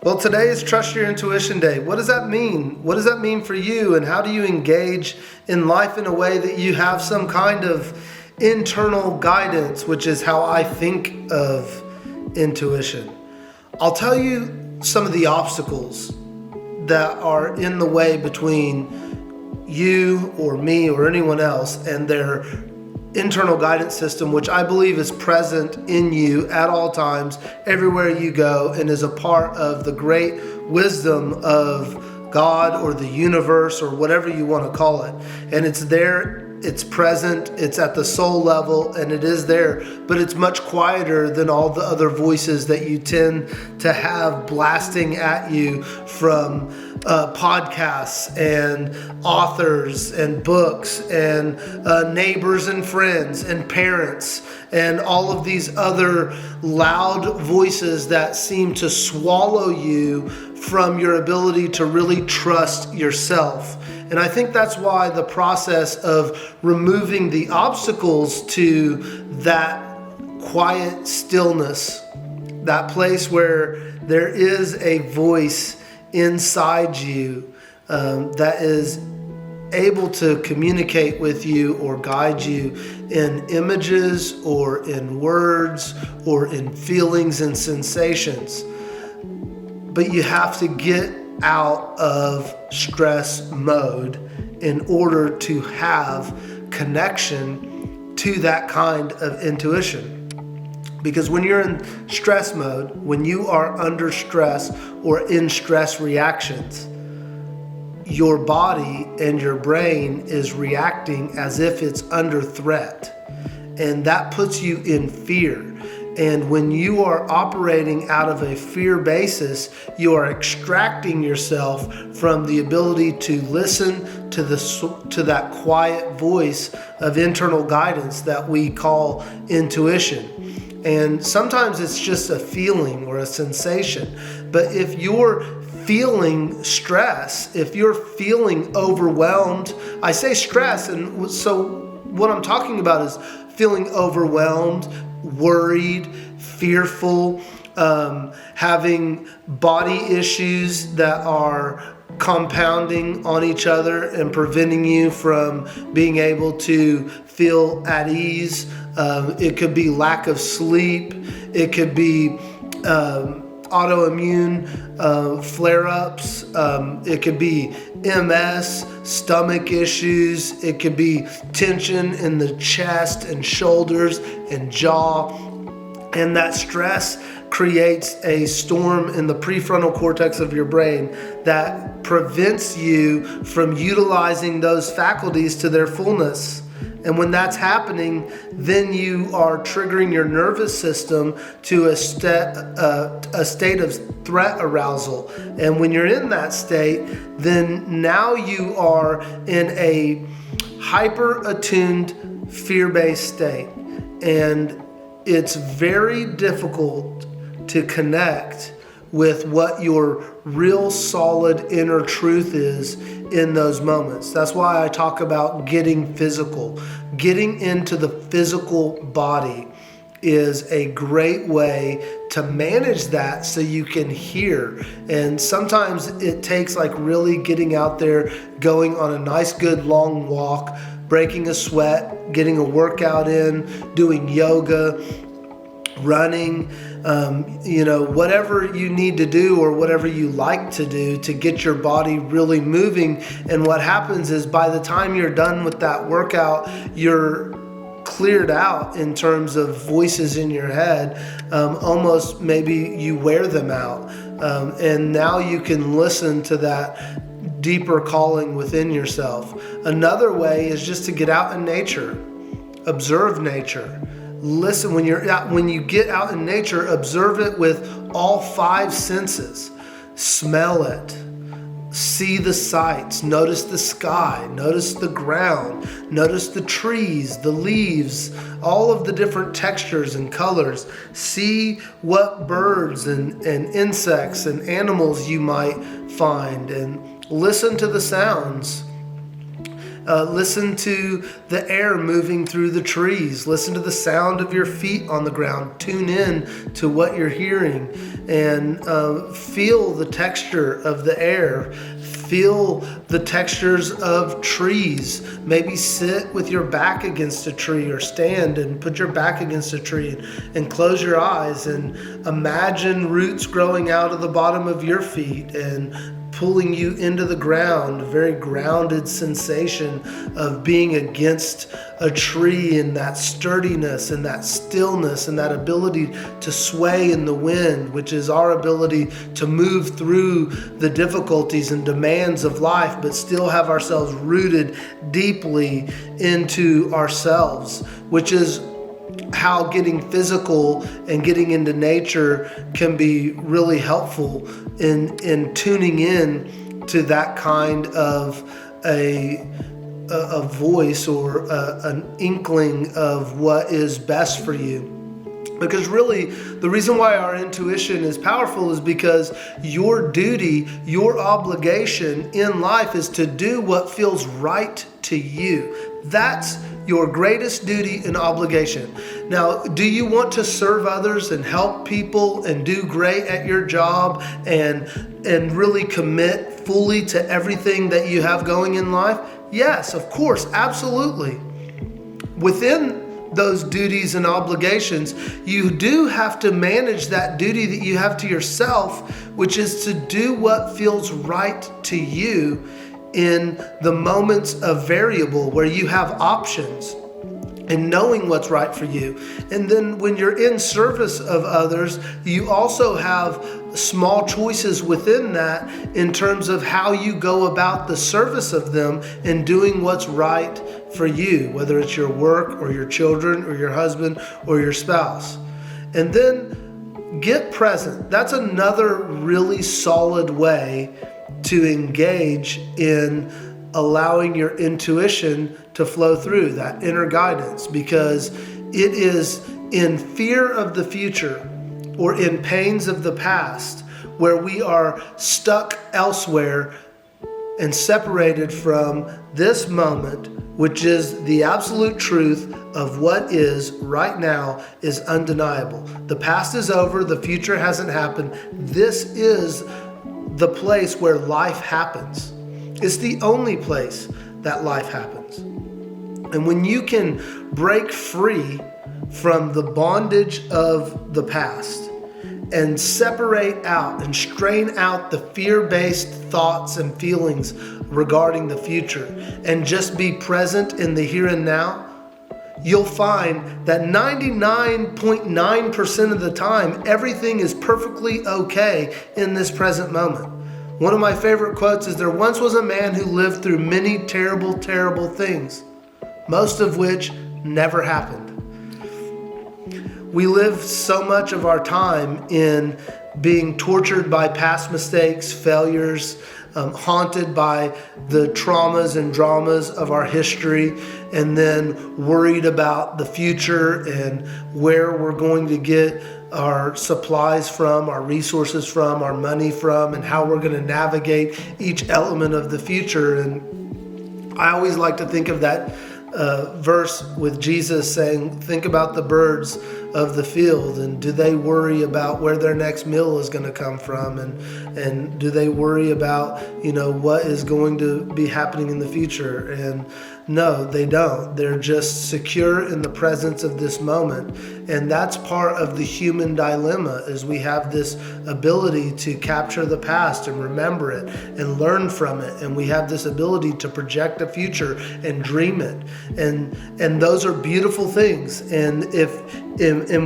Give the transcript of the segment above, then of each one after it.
Well, today is Trust Your Intuition Day. What does that mean? What does that mean for you? And how do you engage in life in a way that you have some kind of internal guidance, which is how I think of intuition? I'll tell you some of the obstacles that are in the way between you or me or anyone else and their internal guidance system, which I believe is present in you at all times, everywhere you go, and is a part of the great wisdom of God or the universe or whatever you want to call it. And it's there, it's present, it's at the soul level, and it is there, but it's much quieter than all the other voices that you tend to have blasting at you from podcasts and authors and books and neighbors and friends and parents and all of these other loud voices that seem to swallow you from your ability to really trust yourself. And I think that's why the process of removing the obstacles to that quiet stillness, that place where there is a voice inside you that is able to communicate with you or guide you in images or in words or in feelings and sensations. But you have to get out of stress mode in order to have connection to that kind of intuition. Because when you're in stress mode, when you are under stress or in stress reactions, your body and your brain is reacting as if it's under threat. And that puts you in fear. And when you are operating out of a fear basis, you are extracting yourself from the ability to listen to that quiet voice of internal guidance that we call intuition. And sometimes it's just a feeling or a sensation. But if you're feeling stress, if you're feeling overwhelmed, I say stress, and so what I'm talking about is feeling overwhelmed, worried, fearful, having body issues that are compounding on each other and preventing you from being able to feel at ease. It could be lack of sleep. It could be autoimmune flare-ups. It could be MS, stomach issues. It could be tension in the chest and shoulders and jaw. And that stress creates a storm in the prefrontal cortex of your brain that prevents you from utilizing those faculties to their fullness. And when that's happening, then you are triggering your nervous system to a state of threat arousal. And when you're in that state, then now you are in a hyper-attuned, fear-based state. And it's very difficult to connect with what your real solid inner truth is in those moments. That's why I talk about getting physical. Getting into the physical body is a great way to manage that so you can hear. And sometimes it takes like really getting out there, going on a nice good long walk, breaking a sweat, getting a workout in, doing yoga, running, whatever you need to do or whatever you like to do to get your body really moving. And what happens is by the time you're done with that workout, you're cleared out in terms of voices in your head. Almost maybe you wear them out. And now you can listen to that deeper calling within yourself. Another way is just to get out in nature, observe nature. Listen, when you get out in nature, observe it with all five senses. Smell it. See the sights. Notice the sky. Notice the ground. Notice the trees, the leaves, all of the different textures and colors. See what birds and insects and animals you might find, and listen to the sounds. Listen to the air moving through the trees. Listen to the sound of your feet on the ground. Tune in to what you're hearing and feel the texture of the air. Feel the textures of trees. Maybe sit with your back against a tree or stand and put your back against a tree and close your eyes and imagine roots growing out of the bottom of your feet and pulling you into the ground, a very grounded sensation of being against a tree and that sturdiness and that stillness and that ability to sway in the wind, which is our ability to move through the difficulties and demands of life, but still have ourselves rooted deeply into ourselves, which is how getting physical and getting into nature can be really helpful in tuning in to that kind of a voice or an inkling of what is best for you. Because really, the reason why our intuition is powerful is because your duty, your obligation in life is to do what feels right to you. That's your greatest duty and obligation. Now, do you want to serve others and help people and do great at your job and really commit fully to everything that you have going in life? Yes, of course, absolutely. Within those duties and obligations, you do have to manage that duty that you have to yourself, which is to do what feels right to you in the moments of variable where you have options and knowing what's right for you. And then when you're in service of others, you also have small choices within that in terms of how you go about the service of them and doing what's right for you, whether it's your work or your children or your husband or your spouse. And then get present. That's another really solid way to engage in allowing your intuition to flow through, that inner guidance, because it is in fear of the future or in pains of the past where we are stuck elsewhere and separated from this moment, which is the absolute truth of what is right now, is undeniable. The past is over, the future hasn't happened. This is the place where life happens. It's the only place that life happens. And when you can break free from the bondage of the past and separate out and strain out the fear-based thoughts and feelings regarding the future and just be present in the here and now, you'll find that 99.9% of the time, everything is perfectly okay in this present moment. One of my favorite quotes is, "There once was a man who lived through many terrible, terrible things, most of which never happened." We live so much of our time in being tortured by past mistakes, failures, haunted by the traumas and dramas of our history, and then worried about the future and where we're going to get our supplies from, our resources from, our money from, and how we're going to navigate each element of the future. And I always like to think of that verse with Jesus saying, think about the birds of the field, and do they worry about where their next meal is going to come from, and do they worry about what is going to be happening in the future? And no, they don't. They're just secure in the presence of this moment. And that's part of the human dilemma, is we have this ability to capture the past and remember it and learn from it. And we have this ability to project a future and dream it. And those are beautiful things. And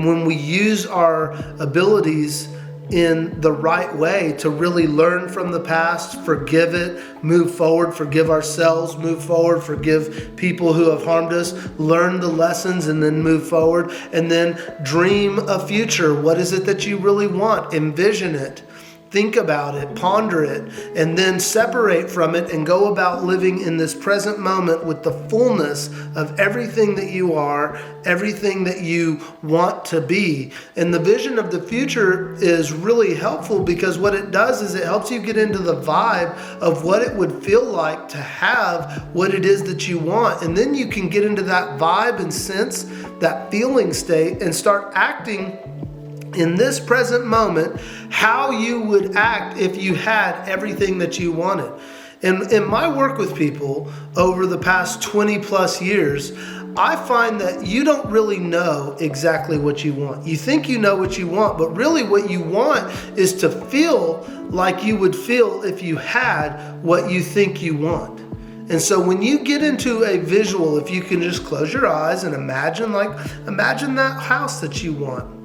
when we use our abilities in the right way to really learn from the past, forgive it, move forward, forgive ourselves, move forward, forgive people who have harmed us, learn the lessons, and then move forward, and then dream a future. What is it that you really want? Envision it. think about it, ponder it, and then separate from it and go about living in this present moment with the fullness of everything that you are, everything that you want to be. And the vision of the future is really helpful because what it does is it helps you get into the vibe of what it would feel like to have what it is that you want. And then you can get into that vibe and sense, that feeling state, and start acting in this present moment how you would act if you had everything that you wanted. In my work with people over the past 20 plus years, I find that you don't really know exactly what you want. You think you know what you want, but really what you want is to feel like you would feel if you had what you think you want. And so when you get into a visual, if you can just close your eyes and imagine that house that you want.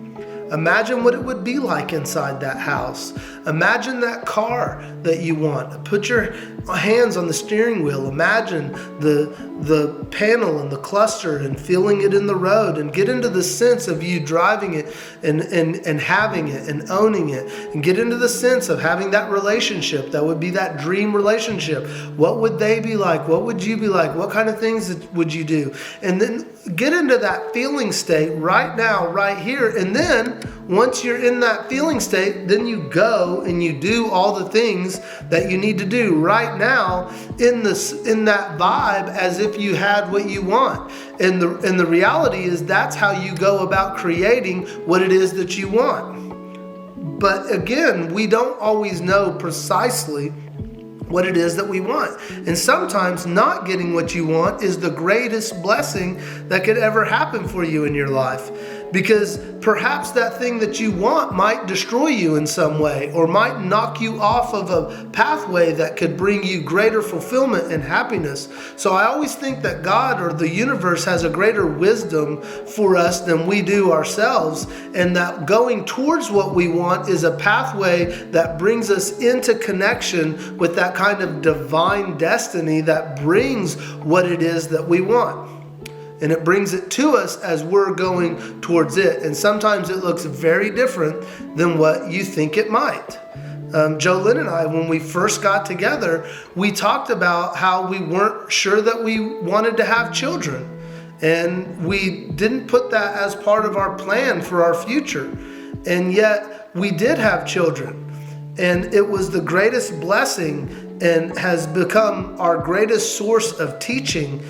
Imagine what it would be like inside that house. Imagine that car that you want. Put your hands on the steering wheel. Imagine the panel and the cluster and feeling it in the road, and get into the sense of you driving it and having it and owning it, and get into the sense of having that relationship that would be that dream relationship. What would they be like? What would you be like? What kind of things would you do? And then get into that feeling state right now, right here. And then once you're in that feeling state, then you go and you do all the things that you need to do right now in that vibe as if you had what you want. And the reality is that's how you go about creating what it is that you want. But again, we don't always know precisely what it is that we want. And sometimes not getting what you want is the greatest blessing that could ever happen for you in your life. Because perhaps that thing that you want might destroy you in some way, or might knock you off of a pathway that could bring you greater fulfillment and happiness. So I always think that God or the universe has a greater wisdom for us than we do ourselves, and that going towards what we want is a pathway that brings us into connection with that kind of divine destiny that brings what it is that we want. And it brings it to us as we're going towards it. And sometimes it looks very different than what you think it might. Joe Lynn and I, when we first got together, we talked about how we weren't sure that we wanted to have children. And we didn't put that as part of our plan for our future. And yet we did have children. And it was the greatest blessing and has become our greatest source of teaching.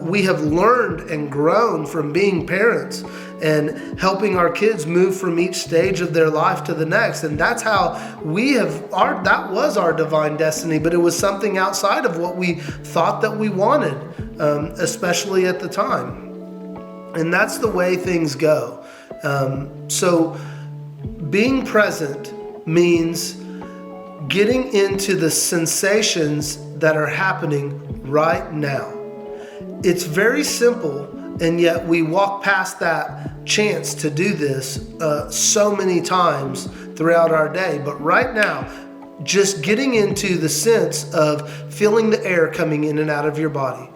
We have learned and grown from being parents and helping our kids move from each stage of their life to the next. And that's how that was our divine destiny, but it was something outside of what we thought that we wanted, especially at the time. And that's the way things go. So being present means getting into the sensations that are happening right now. It's very simple, and yet we walk past that chance to do this so many times throughout our day. But right now, just getting into the sense of feeling the air coming in and out of your body.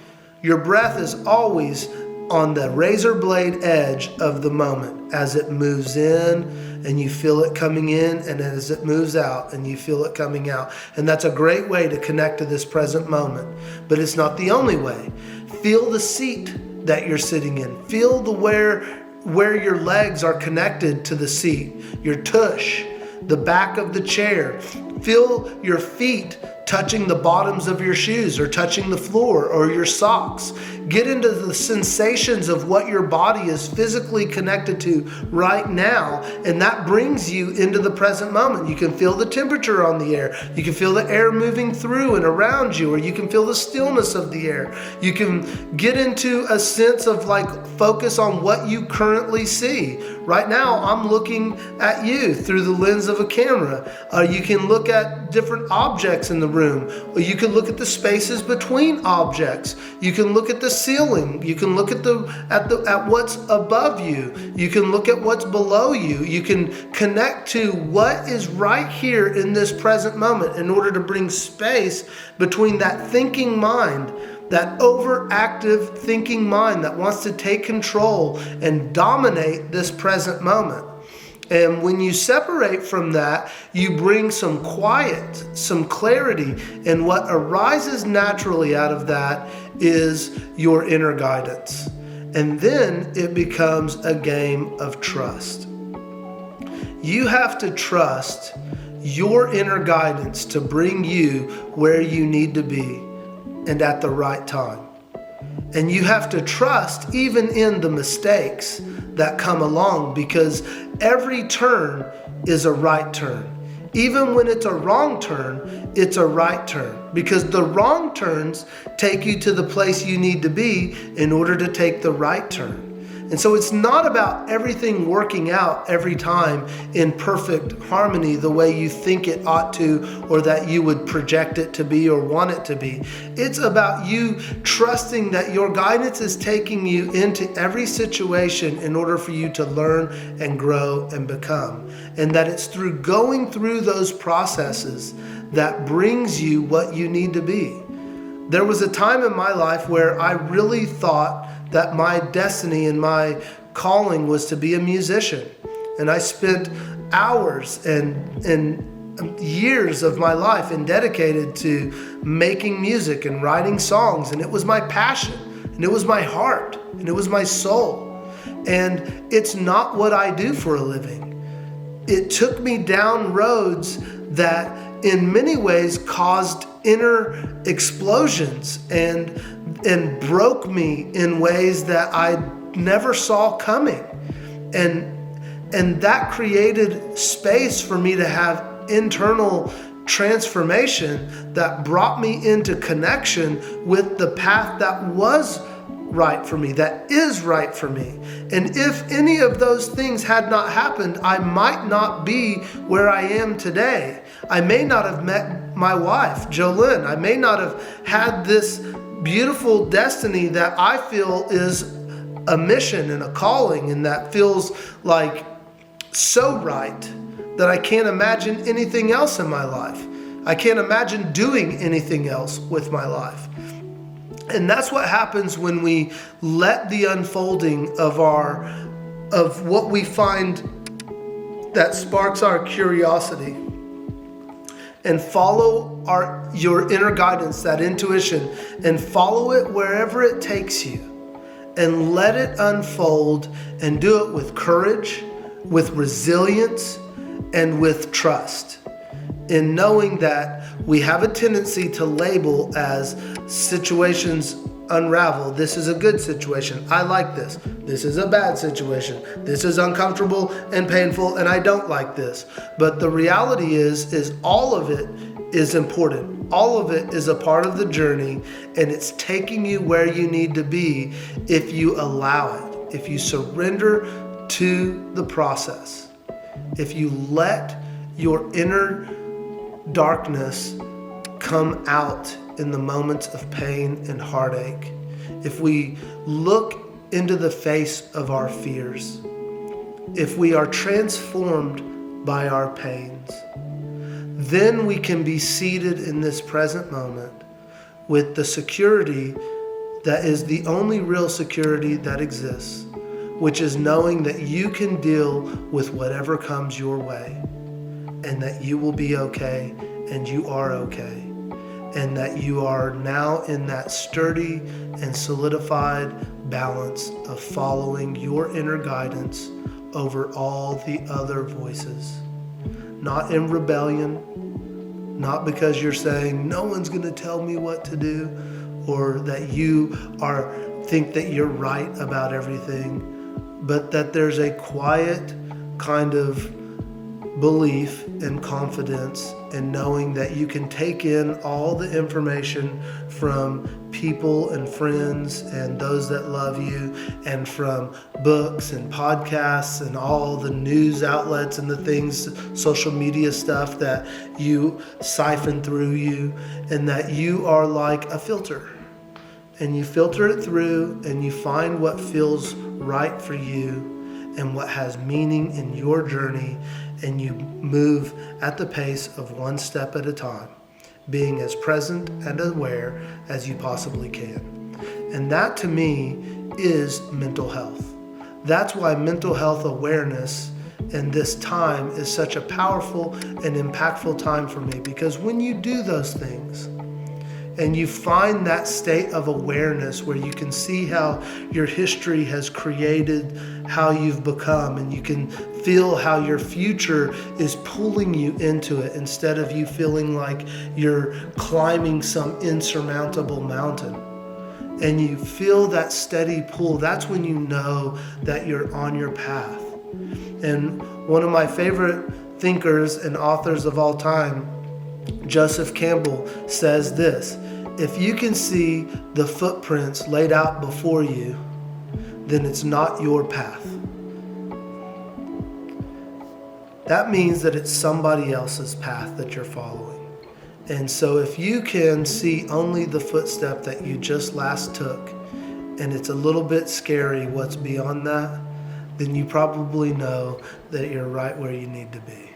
Your breath is always on the razor blade edge of the moment as it moves in and you feel it coming in, and as it moves out and you feel it coming out. And that's a great way to connect to this present moment. But it's not the only way. Feel the seat that you're sitting in. Feel where your legs are connected to the seat, your tush, the back of the chair. Feel your feet touching the bottoms of your shoes or touching the floor or your socks. Get into the sensations of what your body is physically connected to right now, and that brings you into the present moment. You can feel the temperature on the air. You can feel the air moving through and around you, or you can feel the stillness of the air. You can get into a sense of focus on what you currently see. Right now, I'm looking at you through the lens of a camera. You can look at different objects in the room. You can look at the spaces between objects. You can look at the ceiling. You can look at what's above you. You can look at what's below you. You can connect to what is right here in this present moment in order to bring space between that thinking mind, that overactive thinking mind that wants to take control and dominate this present moment. And when you separate from that, you bring some quiet, some clarity. And what arises naturally out of that is your inner guidance. And then it becomes a game of trust. You have to trust your inner guidance to bring you where you need to be and at the right time. And you have to trust even in the mistakes that come along, because every turn is a right turn. Even when it's a wrong turn, it's a right turn, because the wrong turns take you to the place you need to be in order to take the right turn. And so it's not about everything working out every time in perfect harmony the way you think it ought to, or that you would project it to be or want it to be. It's about you trusting that your guidance is taking you into every situation in order for you to learn and grow and become. And that it's through going through those processes that brings you what you need to be. There was a time in my life where I really thought that my destiny and my calling was to be a musician. And I spent hours and years of my life and dedicated to making music and writing songs. And it was my passion, and it was my heart, and it was my soul. And it's not what I do for a living. It took me down roads that in many ways caused inner explosions and broke me in ways that I never saw coming. And that created space for me to have internal transformation that brought me into connection with the path that was right for me, that is right for me. And if any of those things had not happened, I might not be where I am today. I may not have met my wife, Jolynn. I may not have had this beautiful destiny that I feel is a mission and a calling, and that feels like so right that I can't imagine anything else in my life. I can't imagine doing anything else with my life. And that's what happens when we let the unfolding of what we find that sparks our curiosity and follow your inner guidance, that intuition, and follow it wherever it takes you, and let it unfold, and do it with courage, with resilience, and with trust, in knowing that we have a tendency to label as situations unravel. This is a good situation. I like this. This is a bad situation. This is uncomfortable and painful, and I don't like this. But the reality is all of it is important. All of it is a part of the journey, and it's taking you where you need to be if you allow it, if you surrender to the process, if you let your inner darkness come out in the moments of pain and heartache. If we look into the face of our fears, if we are transformed by our pains, then we can be seated in this present moment with the security that is the only real security that exists, which is knowing that you can deal with whatever comes your way, and that you will be okay, and you are okay, and that you are now in that sturdy and solidified balance of following your inner guidance over all the other voices. Not in rebellion, not because you're saying no one's going to tell me what to do, or that you think that you're right about everything, but that there's a quiet kind of belief and confidence in knowing that you can take in all the information from people and friends and those that love you, and from books and podcasts and all the news outlets and the things, social media stuff that you siphon through you, and that you are like a filter, and you filter it through and you find what feels right for you and what has meaning in your journey, and you move at the pace of one step at a time, being as present and aware as you possibly can. And that to me is mental health. That's why mental health awareness And this time is such a powerful and impactful time for me, because when you do those things and you find that state of awareness where you can see how your history has created how you've become, and you can feel how your future is pulling you into it instead of you feeling like you're climbing some insurmountable mountain, and you feel that steady pull, that's when you know that you're on your path. And one of my favorite thinkers and authors of all time, Joseph Campbell, says this: if you can see the footprints laid out before you, then it's not your path. That means that it's somebody else's path that you're following. And so if you can see only the footstep that you just last took, and it's a little bit scary what's beyond that, then you probably know that you're right where you need to be.